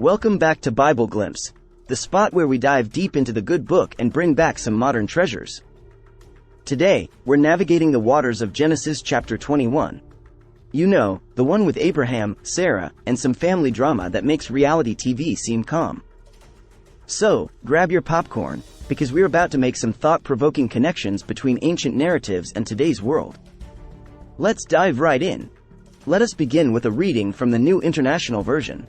Welcome back to BibleGlimpse, the spot where we dive deep into the good book and bring back some modern treasures. Today, we're navigating the waters of Genesis chapter 21. You know, the one with Abraham, Sarah, and some family drama that makes reality TV seem calm. So, grab your popcorn, because we're about to make some thought-provoking connections between ancient narratives and today's world. Let's dive right in. Let us begin with a reading from the New International Version.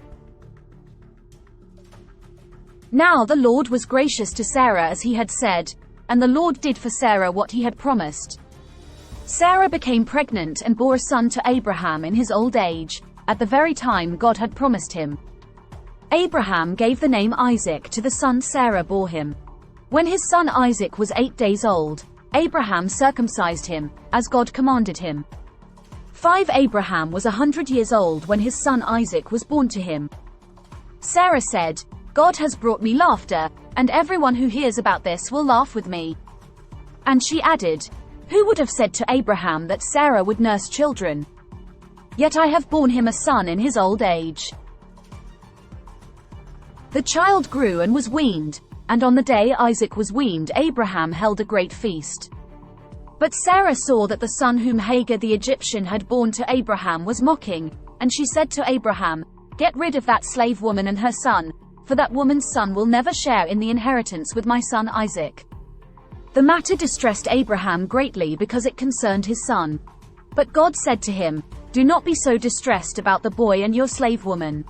Now the Lord was gracious to Sarah as he had said, and the Lord did for Sarah what he had promised. Sarah became pregnant and bore a son to Abraham in his old age, at the very time God had promised him. Abraham gave the name Isaac to the son Sarah bore him. When his son Isaac was 8 days old, Abraham circumcised him, as God commanded him. Abraham was 100 years old when his son Isaac was born to him. Sarah said, "God has brought me laughter, and everyone who hears about this will laugh with me." And she added, "Who would have said to Abraham that Sarah would nurse children? Yet I have borne him a son in his old age." The child grew and was weaned, and on the day Isaac was weaned, Abraham held a great feast. But Sarah saw that the son whom Hagar the Egyptian had borne to Abraham was mocking, and she said to Abraham, "Get rid of that slave woman and her son, for that woman's son will never share in the inheritance with my son Isaac." The matter distressed Abraham greatly because it concerned his son. But God said to him, "Do not be so distressed about the boy and your slave woman.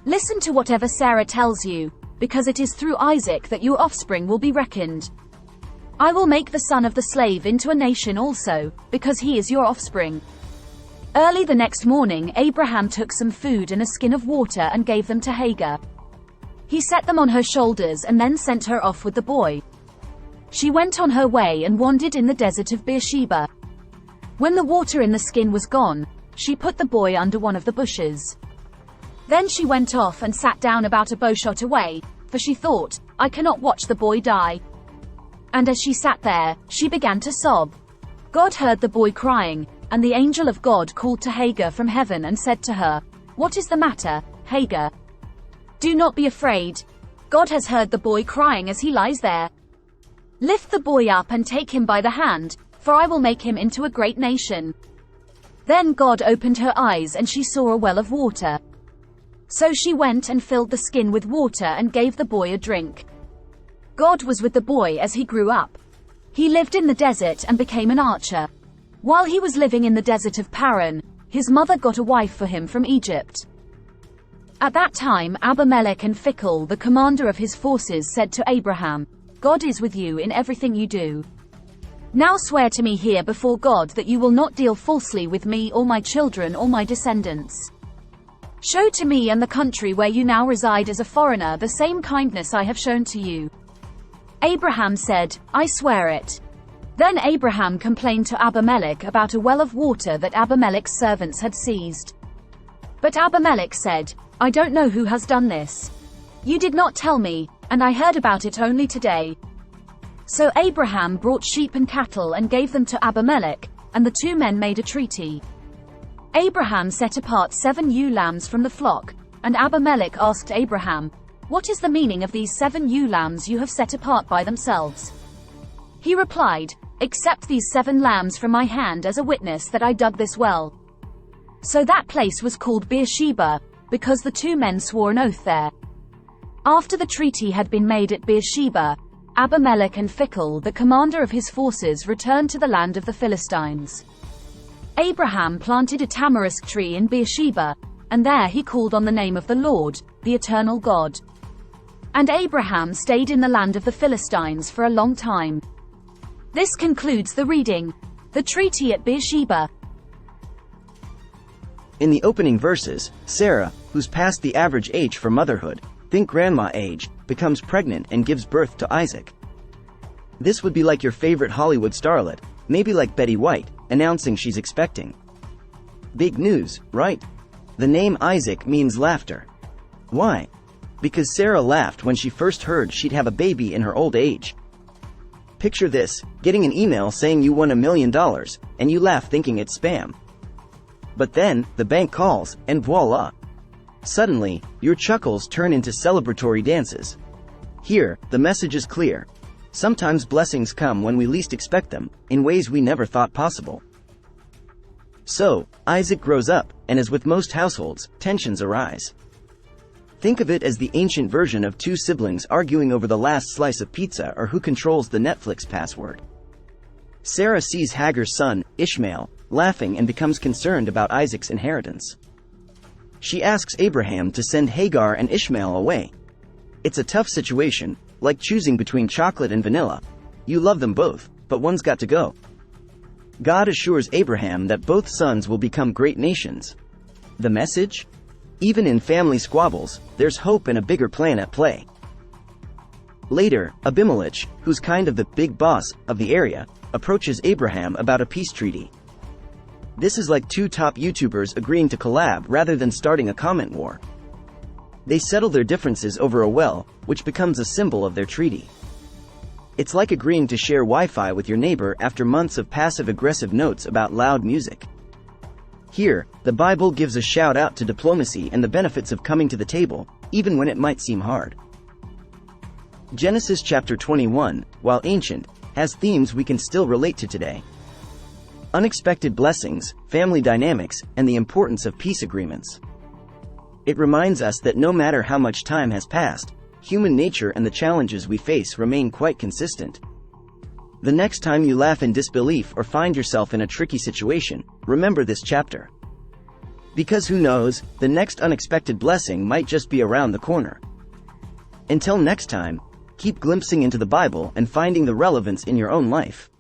Listen to whatever Sarah tells you, because it is through Isaac that your offspring will be reckoned. I will make the son of the slave into a nation also, because he is your offspring." Early the next morning Abraham took some food and a skin of water and gave them to Hagar. He set them on her shoulders and then sent her off with the boy. She went on her way and wandered in the desert of Beersheba. When the water in the skin was gone, she put the boy under one of the bushes. Then she went off and sat down about a bowshot away, for she thought, "I cannot watch the boy die." And as she sat there, she began to sob. God heard the boy crying, and the angel of God called to Hagar from heaven and said to her, "What is the matter, Hagar? Do not be afraid. God has heard the boy crying as he lies there. Lift the boy up and take him by the hand, for I will make him into a great nation." Then God opened her eyes and she saw a well of water. So she went and filled the skin with water and gave the boy a drink. God was with the boy as he grew up. He lived in the desert and became an archer. While he was living in the desert of Paran, his mother got a wife for him from Egypt. At that time Abimelech and Phicol, the commander of his forces, said to Abraham, "God is with you in everything you do. Now swear to me here before God that you will not deal falsely with me or my children or my descendants. Show to me and the country where you now reside as a foreigner the same kindness I have shown to you." Abraham said, "I swear it." Then Abraham complained to Abimelech about a well of water that Abimelech's servants had seized. But Abimelech said, "I don't know who has done this. You did not tell me, and I heard about it only today." So Abraham brought sheep and cattle and gave them to Abimelech, and the two men made a treaty. Abraham set apart 7 ewe lambs from the flock, and Abimelech asked Abraham, "What is the meaning of these 7 ewe lambs you have set apart by themselves?" He replied, "Accept these 7 lambs from my hand as a witness that I dug this well." So that place was called Beersheba, because the two men swore an oath there. After the treaty had been made at Beersheba, Abimelech and Phicol, the commander of his forces, returned to the land of the Philistines. Abraham planted a tamarisk tree in Beersheba, and there he called on the name of the Lord, the eternal God. And Abraham stayed in the land of the Philistines for a long time. This concludes the reading. The treaty at Beersheba. In the opening verses, Sarah, who's past the average age for motherhood, think grandma age, becomes pregnant and gives birth to Isaac. This would be like your favorite Hollywood starlet, maybe like Betty White, announcing she's expecting. Big news, right? The name Isaac means laughter. Why? Because Sarah laughed when she first heard she'd have a baby in her old age. Picture this, getting an email saying you won $1 million, and you laugh thinking it's spam. But then, the bank calls, and voila! Suddenly, your chuckles turn into celebratory dances. Here, the message is clear. Sometimes blessings come when we least expect them, in ways we never thought possible. So, Isaac grows up, and as with most households, tensions arise. Think of it as the ancient version of two siblings arguing over the last slice of pizza or who controls the Netflix password. Sarah sees Hagar's son, Ishmael, laughing and becomes concerned about Isaac's inheritance. She asks Abraham to send Hagar and Ishmael away. It's a tough situation, like choosing between chocolate and vanilla. You love them both, but one's got to go. God assures Abraham that both sons will become great nations. The message? Even in family squabbles, there's hope and a bigger plan at play. Later, Abimelech, who's kind of the big boss of the area, approaches Abraham about a peace treaty. This is like two top YouTubers agreeing to collab rather than starting a comment war. They settle their differences over a well, which becomes a symbol of their treaty. It's like agreeing to share Wi-Fi with your neighbor after months of passive-aggressive notes about loud music. Here, the Bible gives a shout-out to diplomacy and the benefits of coming to the table, even when it might seem hard. Genesis chapter 21, while ancient, has themes we can still relate to today. Unexpected blessings, family dynamics, and the importance of peace agreements. It reminds us that no matter how much time has passed, human nature and the challenges we face remain quite consistent. The next time you laugh in disbelief or find yourself in a tricky situation, remember this chapter. Because who knows, the next unexpected blessing might just be around the corner. Until next time, keep glimpsing into the Bible and finding the relevance in your own life.